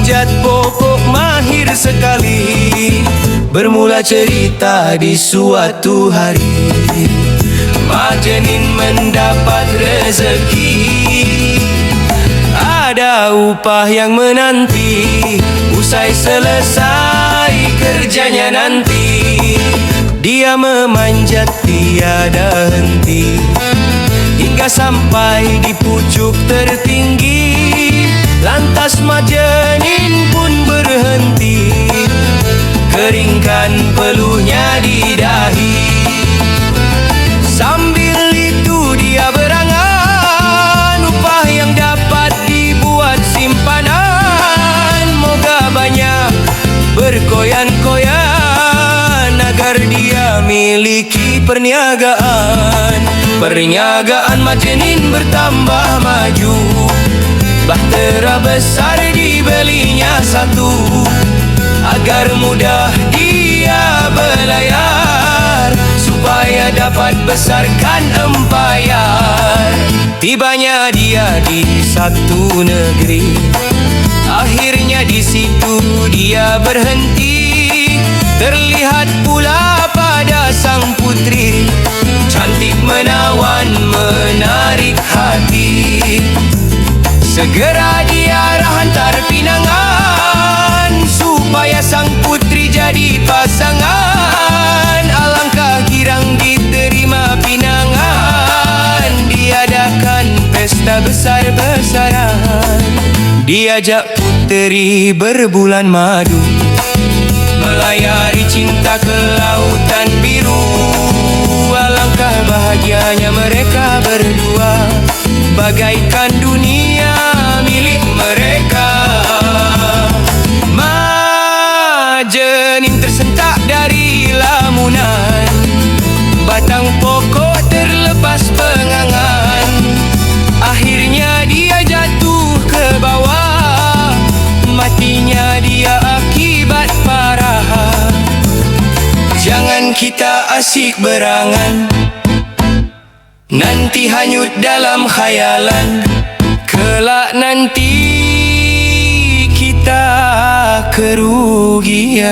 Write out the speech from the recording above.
Manjat pokok mahir sekali. Bermula cerita di suatu hari, Majenin mendapat rezeki. Ada upah yang menanti, usai selesai kerjanya nanti. Dia memanjat tiada henti, hingga sampai di pucuk tertinggi. Lantas Majenin pun berhenti, keringkan peluhnya di dahi. Sambil itu dia berangan upah yang dapat dibuat simpanan. Moga banyak berkoyan-koyan agar dia miliki perniagaan. Perniagaan Majenin bertambah maju, bahtera besar dibelinya satu, agar mudah dia belayar, supaya dapat besarkan empayar. Tibanya dia di satu negeri, akhirnya di situ dia berhenti. Terlihat pula pada sang putri, cantik menawan menarik hati. Segera dia hantar pinangan, supaya sang putri jadi pasangan. Alangkah girang diterima pinangan, diadakan pesta besar-besaran. Diajak puteri berbulan madu, melayari cinta ke lautan biru. Alangkah bahagianya mereka berdua, bagaikan dunia milik mereka. Majenin tersentak dari lamunan, batang pokok terlepas pengangan. Akhirnya dia jatuh ke bawah, matinya dia akibat parah. Jangan kita asyik berangan, nanti hanyut dalam khayalan. Kelak nanti kita kerugian.